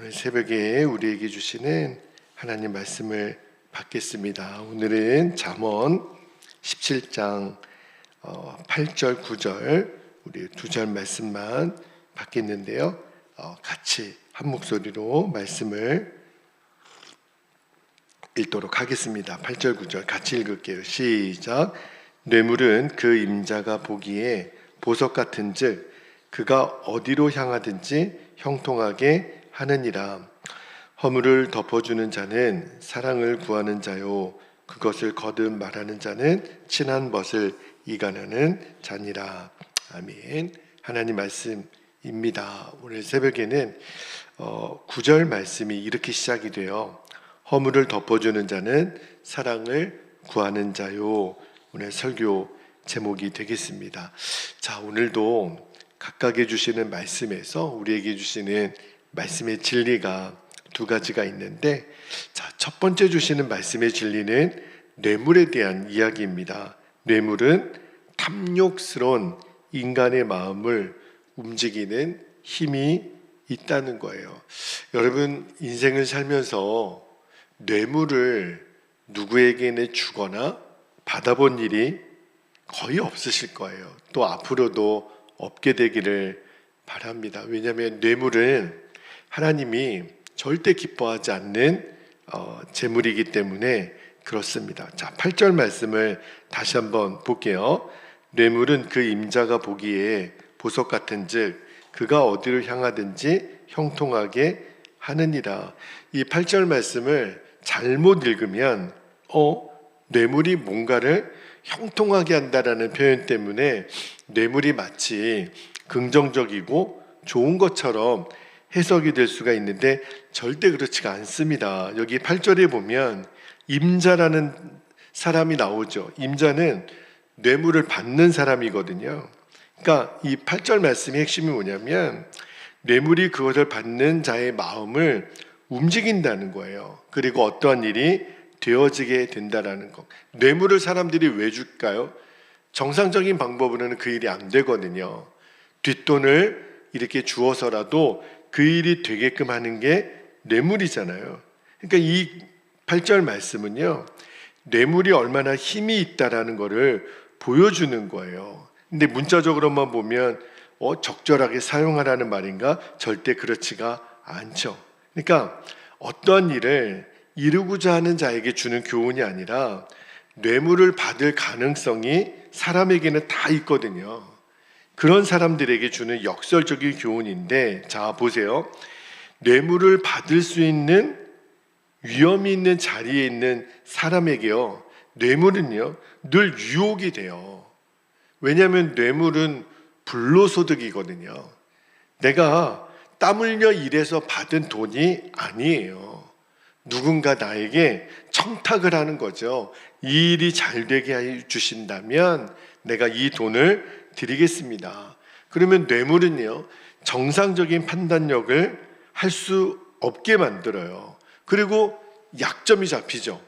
오늘 새벽에 우리에게 주시는 하나님 말씀을 받겠습니다. 오늘은 잠언 17장 8절 9절 우리 두 절 말씀만 받겠는데요. 같이 한 목소리로 말씀을 읽도록 하겠습니다. 8절 9절 같이 읽을게요. 시작. 뇌물은 그 임자가 보기에 보석 같은즉 그가 어디로 향하든지 형통하게 하느니라. 허물을 덮어주는 자는 사랑을 구하는 자요 그것을 거듭 말하는 자는 친한 벗을 이간하는 자니라. 아멘. 하나님 말씀입니다. 오늘 새벽에는 9절 말씀이 이렇게 시작이 돼요. 허물을 덮어주는 자는 사랑을 구하는 자요. 오늘 설교 제목이 되겠습니다. 자, 오늘도 각각의 주시는 말씀에서 우리에게 주시는 말씀의 진리가 두 가지가 있는데, 자, 첫 번째 주시는 말씀의 진리는 뇌물에 대한 이야기입니다. 뇌물은 탐욕스러운 인간의 마음을 움직이는 힘이 있다는 거예요. 여러분, 인생을 살면서 뇌물을 누구에게는 주거나 받아본 일이 거의 없으실 거예요. 또 앞으로도 없게 되기를 바랍니다. 왜냐하면 뇌물은 하나님이 절대 기뻐하지 않는 재물이기 때문에 그렇습니다. 자, 8절 말씀을 다시 한번 볼게요. 뇌물은 그 임자가 보기에 보석 같은즉 그가 어디로 향하든지 형통하게 하느니라. 이 8절 말씀을 잘못 읽으면 뇌물이 뭔가를 형통하게 한다라는 표현 때문에 뇌물이 마치 긍정적이고 좋은 것처럼 해석이 될 수가 있는데 절대 그렇지가 않습니다. 여기 8절에 보면 임자라는 사람이 나오죠. 임자는 뇌물을 받는 사람이거든요. 그러니까 이 8절 말씀의 핵심이 뭐냐면 뇌물이 그것을 받는 자의 마음을 움직인다는 거예요. 그리고 어떠한 일이 되어지게 된다라는 것. 뇌물을 사람들이 왜 줄까요? 정상적인 방법으로는 그 일이 안 되거든요. 뒷돈을 이렇게 주어서라도 그 일이 되게끔 하는 게 뇌물이잖아요. 그러니까 이 8절 말씀은요, 뇌물이 얼마나 힘이 있다라는 것을 보여주는 거예요. 근데 문자적으로만 보면 적절하게 사용하라는 말인가? 절대 그렇지가 않죠. 그러니까 어떤 일을 이루고자 하는 자에게 주는 교훈이 아니라 뇌물을 받을 가능성이 사람에게는 다 있거든요. 그런 사람들에게 주는 역설적인 교훈인데, 자 보세요. 뇌물을 받을 수 있는 위험이 있는 자리에 있는 사람에게요, 뇌물은요 늘 유혹이 돼요. 왜냐하면 뇌물은 불로소득이거든요. 내가 땀 흘려 일해서 받은 돈이 아니에요. 누군가 나에게 청탁을 하는 거죠. 이 일이 잘 되게 해주신다면 내가 이 돈을 드리겠습니다. 그러면 뇌물은요, 정상적인 판단력을 할 수 없게 만들어요. 그리고 약점이 잡히죠.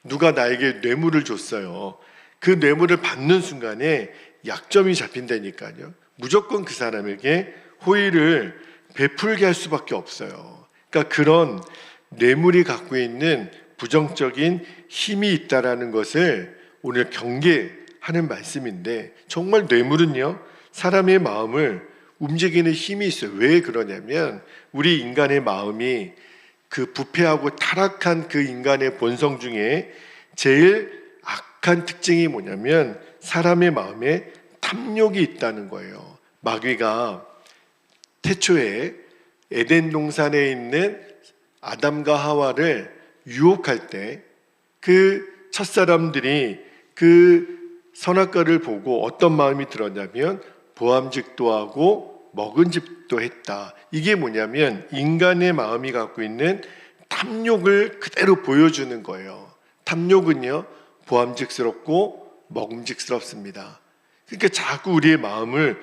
누가 나에게 뇌물을 줬어요. 그 뇌물을 받는 순간에 약점이 잡힌다니까요. 무조건 그 사람에게 호의를 베풀게 할 수밖에 없어요. 그러니까 그런 뇌물이 갖고 있는 부정적인 힘이 있다라는 것을 오늘 경계하는 말씀인데, 정말 뇌물은요 사람의 마음을 움직이는 힘이 있어요. 왜 그러냐면 우리 인간의 마음이 그 부패하고 타락한 그 인간의 본성 중에 제일 악한 특징이 뭐냐면 사람의 마음에 탐욕이 있다는 거예요. 마귀가 태초에 에덴 동산에 있는 아담과 하와를 유혹할 때 그 첫사람들이 그 선악과를 보고 어떤 마음이 들었냐면 보암직도 하고 먹은직도 했다. 이게 뭐냐면 인간의 마음이 갖고 있는 탐욕을 그대로 보여주는 거예요. 탐욕은요 보암직스럽고 먹음직스럽습니다. 그러니까 자꾸 우리의 마음을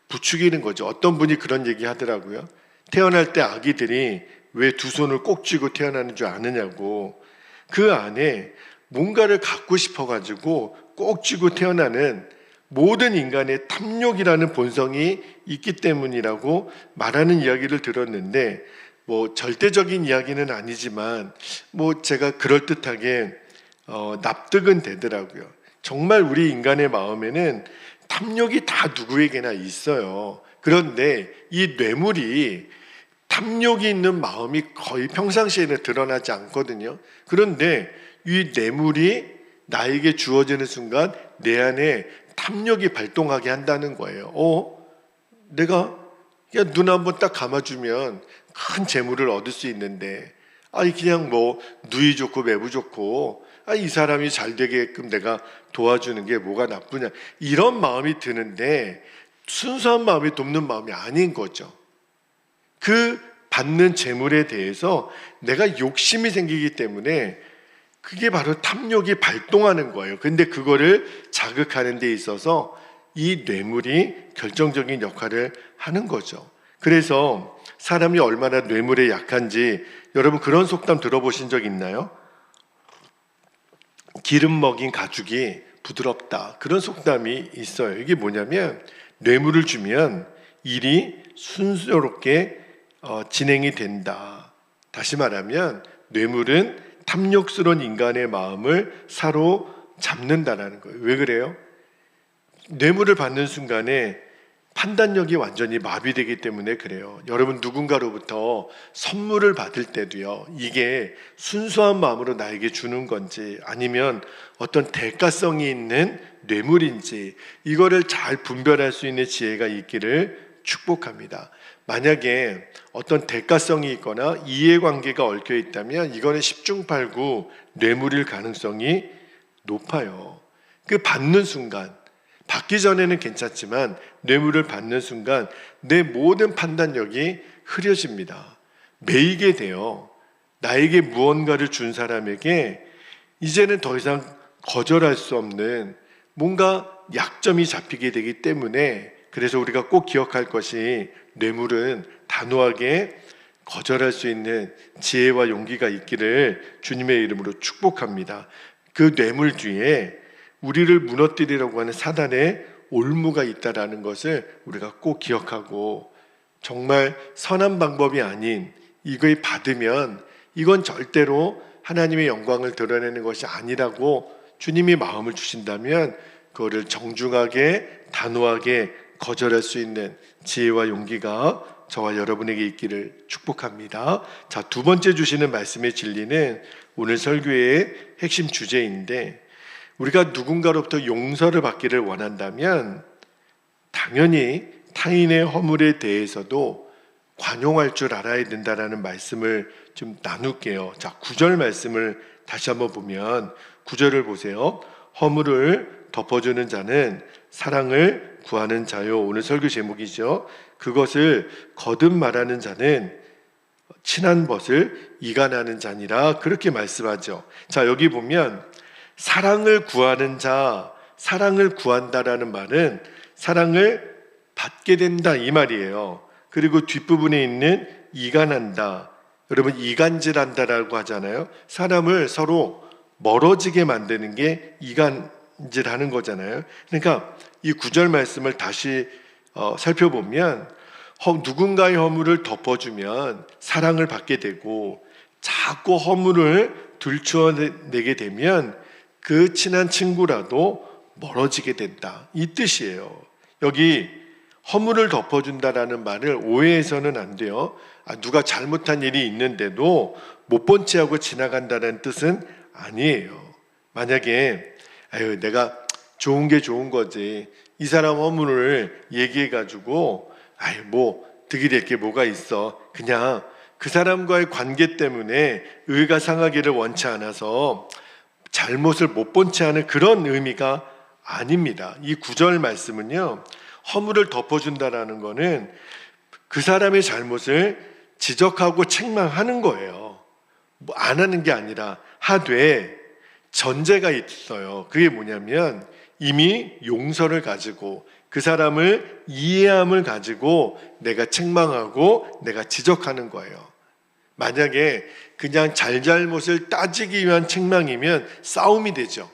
부추기는 거죠. 어떤 분이 그런 얘기 하더라고요. 태어날 때 아기들이 왜 두 손을 꼭 쥐고 태어나는 줄 아느냐고. 그 안에 뭔가를 갖고 싶어가지고 꼭 쥐고 태어나는 모든 인간의 탐욕이라는 본성이 있기 때문이라고 말하는 이야기를 들었는데, 뭐 절대적인 이야기는 아니지만 뭐 제가 그럴듯하게 납득은 되더라고요. 정말 우리 인간의 마음에는 탐욕이 다 누구에게나 있어요. 그런데 이 뇌물이 탐욕이 있는 마음이 거의 평상시에는 드러나지 않거든요. 그런데 이 뇌물이 나에게 주어지는 순간 내 안에 탐욕이 발동하게 한다는 거예요. 내가 눈 한번 딱 감아주면 큰 재물을 얻을 수 있는데, 그냥 뭐 누이 좋고 매부 좋고 이 사람이 잘 되게끔 내가 도와주는 게 뭐가 나쁘냐, 이런 마음이 드는데 순수한 마음이 돕는 마음이 아닌 거죠. 그 받는 재물에 대해서 내가 욕심이 생기기 때문에 그게 바로 탐욕이 발동하는 거예요. 근데 그거를 자극하는 데 있어서 이 뇌물이 결정적인 역할을 하는 거죠. 그래서 사람이 얼마나 뇌물에 약한지 여러분 그런 속담 들어보신 적 있나요? 기름 먹인 가죽이 부드럽다, 그런 속담이 있어요. 이게 뭐냐면 뇌물을 주면 일이 순조롭게 진행이 된다. 다시 말하면 뇌물은 탐욕스러운 인간의 마음을 사로잡는다라는 거예요. 왜 그래요? 뇌물을 받는 순간에 판단력이 완전히 마비되기 때문에 그래요. 여러분 누군가로부터 선물을 받을 때도요, 이게 순수한 마음으로 나에게 주는 건지 아니면 어떤 대가성이 있는 뇌물인지 이거를 잘 분별할 수 있는 지혜가 있기를 축복합니다. 만약에 어떤 대가성이 있거나 이해관계가 얽혀 있다면 이거는 10중 8구 뇌물일 가능성이 높아요. 그 받는 순간, 받기 전에는 괜찮지만 뇌물을 받는 순간 내 모든 판단력이 흐려집니다. 매이게 돼요. 나에게 무언가를 준 사람에게 이제는 더 이상 거절할 수 없는 뭔가 약점이 잡히게 되기 때문에, 그래서 우리가 꼭 기억할 것이 뇌물은 단호하게 거절할 수 있는 지혜와 용기가 있기를 주님의 이름으로 축복합니다. 그 뇌물 뒤에 우리를 무너뜨리려고 하는 사단의 올무가 있다라는 것을 우리가 꼭 기억하고, 정말 선한 방법이 아닌 이걸 받으면 이건 절대로 하나님의 영광을 드러내는 것이 아니라고 주님이 마음을 주신다면 그거를 정중하게 단호하게 거절할 수 있는 지혜와 용기가 저와 여러분에게 있기를 축복합니다. 자, 두 번째 주시는 말씀의 진리는 오늘 설교의 핵심 주제인데, 우리가 누군가로부터 용서를 받기를 원한다면 당연히 타인의 허물에 대해서도 관용할 줄 알아야 된다라는 말씀을 좀 나눌게요. 자, 9절 말씀을 다시 한번 보면 9절을 보세요. 허물을 덮어주는 자는 사랑을 구하는 자요. 오늘 설교 제목이죠. 그것을 거듭 말하는 자는 친한 벗을 이간하는 자니라, 그렇게 말씀하죠. 자, 여기 보면 사랑을 구하는 자, 사랑을 구한다라는 말은 사랑을 받게 된다 이 말이에요. 그리고 뒷부분에 있는 이간한다, 여러분 이간질한다라고 하잖아요. 사람을 서로 멀어지게 만드는 게 이간질하는 거잖아요. 그러니까 이 9절 말씀을 다시 살펴보면 누군가의 허물을 덮어주면 사랑을 받게 되고, 자꾸 허물을 들추어내게 되면 그 친한 친구라도 멀어지게 된다, 이 뜻이에요. 여기 허물을 덮어준다라는 말을 오해해서는 안 돼요. 누가 잘못한 일이 있는데도 못 본 채하고 지나간다는 뜻은 아니에요. 만약에 내가 좋은 게 좋은 거지, 이 사람 허물을 얘기해가지고 뭐 득이 될 게 뭐가 있어, 그냥 그 사람과의 관계 때문에 의가 상하기를 원치 않아서 잘못을 못 본 채 하는 그런 의미가 아닙니다. 이 9절 말씀은요, 허물을 덮어준다라는 거는 그 사람의 잘못을 지적하고 책망하는 거예요. 안 하는 게 아니라 하되 전제가 있어요. 그게 뭐냐면 이미 용서를 가지고 그 사람을 이해함을 가지고 내가 책망하고 내가 지적하는 거예요. 만약에 그냥 잘잘못을 따지기 위한 책망이면 싸움이 되죠.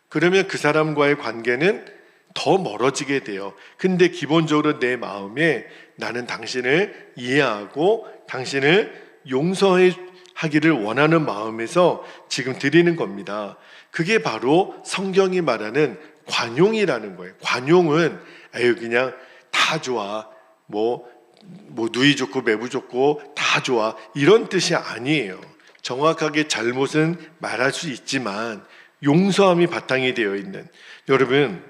그러면 그 사람과의 관계는 더 멀어지게 돼요. 근데 기본적으로 내 마음에 나는 당신을 이해하고 당신을 용서하기를 원하는 마음에서 지금 드리는 겁니다. 그게 바로 성경이 말하는 관용이라는 거예요. 관용은 에휴 그냥 다 좋아, 뭐 누이 좋고 매부 좋고 다 좋아, 이런 뜻이 아니에요. 정확하게 잘못은 말할 수 있지만 용서함이 바탕이 되어 있는, 여러분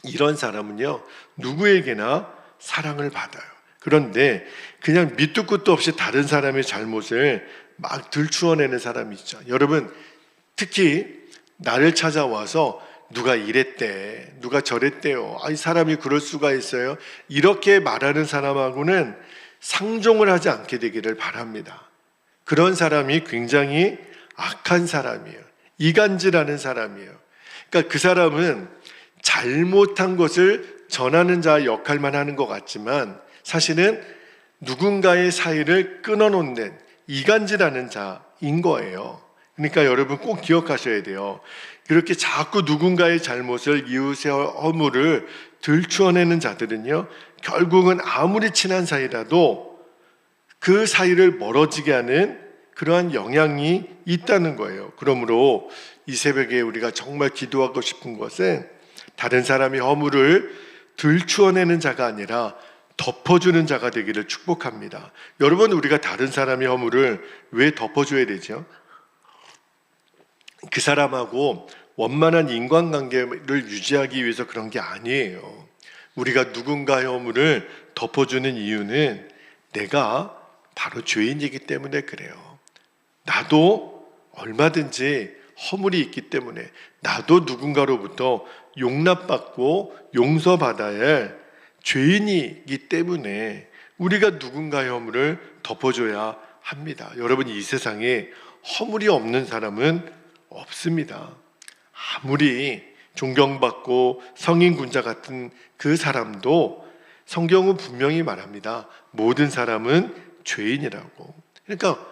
이런 사람은요 누구에게나 사랑을 받아요. 그런데 그냥 밑도 끝도 없이 다른 사람의 잘못을 막 들추어내는 사람이 있죠. 여러분 특히 나를 찾아와서 누가 이랬대, 누가 저랬대요, 이 사람이 그럴 수가 있어요, 이렇게 말하는 사람하고는 상종을 하지 않게 되기를 바랍니다. 그런 사람이 굉장히 악한 사람이에요. 이간질하는 사람이에요. 그러니까 그 사람은 잘못한 것을 전하는 자 역할만 하는 것 같지만 사실은 누군가의 사이를 끊어놓는 이간질하는 자인 거예요. 그러니까 여러분 꼭 기억하셔야 돼요. 이렇게 자꾸 누군가의 잘못을, 이웃의 허물을 들추어내는 자들은요 결국은 아무리 친한 사이라도 그 사이를 멀어지게 하는 그러한 영향이 있다는 거예요. 그러므로 이 새벽에 우리가 정말 기도하고 싶은 것은 다른 사람의 허물을 들추어내는 자가 아니라 덮어주는 자가 되기를 축복합니다. 여러분 우리가 다른 사람의 허물을 왜 덮어줘야 되죠? 그 사람하고 원만한 인간관계를 유지하기 위해서 그런 게 아니에요. 우리가 누군가의 허물을 덮어주는 이유는 내가 바로 죄인이기 때문에 그래요. 나도 얼마든지 허물이 있기 때문에, 나도 누군가로부터 용납받고 용서받아야 할 죄인이기 때문에 우리가 누군가의 허물을 덮어줘야 합니다. 여러분 이 세상에 허물이 없는 사람은 없습니다. 아무리 존경받고 성인군자 같은 그 사람도 성경은 분명히 말합니다. 모든 사람은 죄인이라고. 그러니까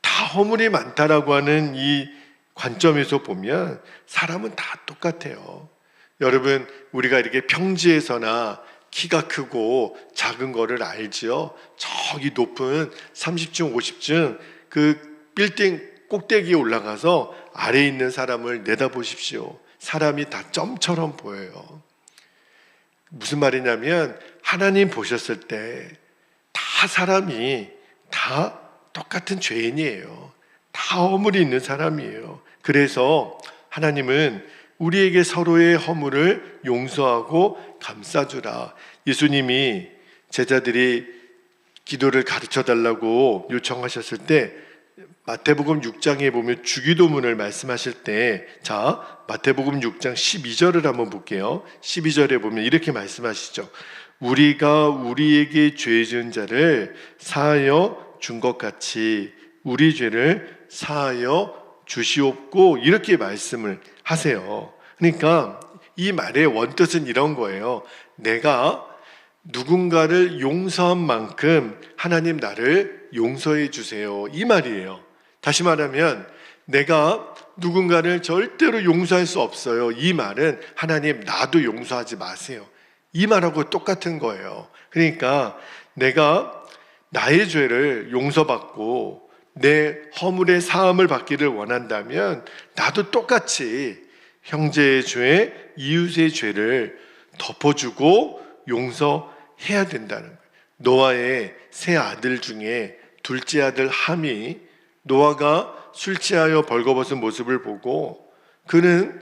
다 허물이 많다라고 하는 이 관점에서 보면 사람은 다 똑같아요. 여러분 우리가 이렇게 평지에서나 키가 크고 작은 거를 알지요. 저기 높은 30층 50층 그 빌딩 꼭대기에 올라가서 아래에 있는 사람을 내다보십시오. 사람이 다 점처럼 보여요. 무슨 말이냐면 하나님 보셨을 때 다 사람이 다 똑같은 죄인이에요. 다 허물이 있는 사람이에요. 그래서 하나님은 우리에게 서로의 허물을 용서하고 감싸주라. 예수님이 제자들이 기도를 가르쳐 달라고 요청하셨을 때 마태복음 6장에 보면 주기도문을 말씀하실 때, 자 마태복음 6장 12절을 한번 볼게요. 12절에 보면 이렇게 말씀하시죠. 우리가 우리에게 죄 지은 자를 사하여 준 것 같이 우리 죄를 사하여 주시옵고, 이렇게 말씀을 하세요. 그러니까 이 말의 원뜻은 이런 거예요. 내가 누군가를 용서한 만큼 하나님 나를 용서해 주세요, 이 말이에요. 다시 말하면 내가 누군가를 절대로 용서할 수 없어요, 이 말은 하나님 나도 용서하지 마세요, 이 말하고 똑같은 거예요. 그러니까 내가 나의 죄를 용서받고 내 허물의 사함을 받기를 원한다면 나도 똑같이 형제의 죄, 이웃의 죄를 덮어주고 용서해야 된다는 거예요. 노아의 세 아들 중에 둘째 아들 함이 노아가 술 취하여 벌거벗은 모습을 보고 그는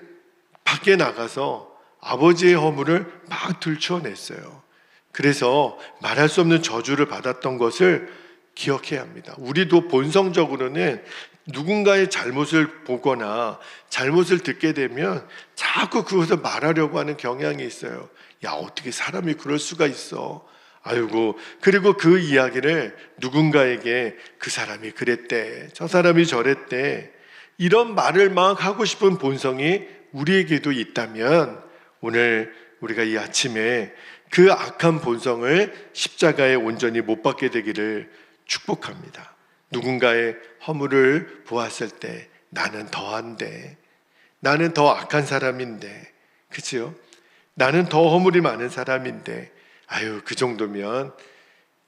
밖에 나가서 아버지의 허물을 막 들추어냈어요. 그래서 말할 수 없는 저주를 받았던 것을 기억해야 합니다. 우리도 본성적으로는 누군가의 잘못을 보거나 잘못을 듣게 되면 자꾸 그것을 말하려고 하는 경향이 있어요. 야, 어떻게 사람이 그럴 수가 있어? 아이고, 그리고 그 이야기를 누군가에게 그 사람이 그랬대, 저 사람이 저랬대, 이런 말을 막 하고 싶은 본성이 우리에게도 있다면 오늘 우리가 이 아침에 그 악한 본성을 십자가에 온전히 못 박게 되기를 축복합니다. 누군가의 허물을 보았을 때 나는 더한데, 나는 더 악한 사람인데, 그치요? 나는 더 허물이 많은 사람인데, 아유 그 정도면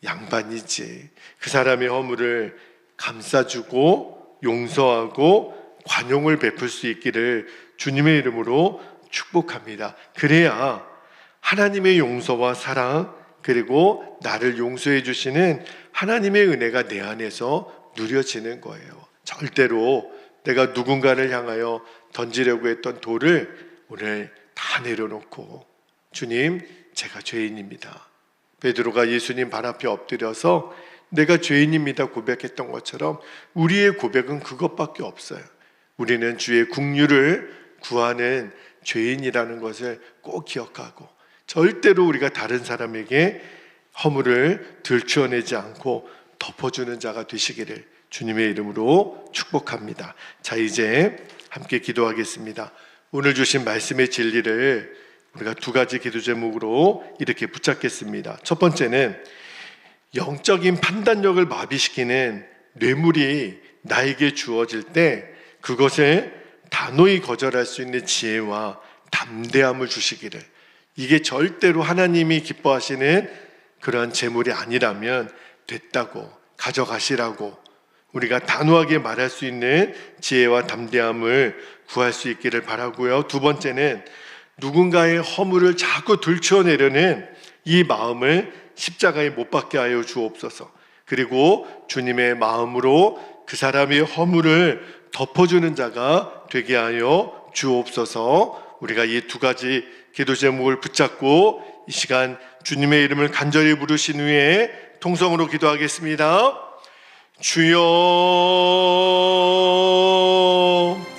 양반이지. 그 사람의 허물을 감싸주고 용서하고 관용을 베풀 수 있기를 주님의 이름으로 축복합니다. 그래야 하나님의 용서와 사랑, 그리고 나를 용서해 주시는 하나님의 은혜가 내 안에서 누려지는 거예요. 절대로 내가 누군가를 향하여 던지려고 했던 돌을 오늘 다 내려놓고, 주님, 제가 죄인입니다. 베드로가 예수님 발 앞에 엎드려서 내가 죄인입니다 고백했던 것처럼 우리의 고백은 그것밖에 없어요. 우리는 주의 긍휼을 구하는 죄인이라는 것을 꼭 기억하고, 절대로 우리가 다른 사람에게 허물을 들추어내지 않고 덮어주는 자가 되시기를 주님의 이름으로 축복합니다. 자, 이제 함께 기도하겠습니다. 오늘 주신 말씀의 진리를 우리가 두 가지 기도 제목으로 이렇게 붙잡겠습니다. 첫 번째는 영적인 판단력을 마비시키는 뇌물이 나에게 주어질 때 그것을 단호히 거절할 수 있는 지혜와 담대함을 주시기를. 이게 절대로 하나님이 기뻐하시는 그러한 재물이 아니라면 됐다고, 가져가시라고 우리가 단호하게 말할 수 있는 지혜와 담대함을 구할 수 있기를 바라고요. 두 번째는 누군가의 허물을 자꾸 들추어내려는 이 마음을 십자가에 못 박게 하여 주옵소서. 그리고 주님의 마음으로 그 사람의 허물을 덮어주는 자가 되게 하여 주옵소서. 우리가 이 두 가지 기도 제목을 붙잡고 이 시간 주님의 이름을 간절히 부르신 후에 통성으로 기도하겠습니다. 주여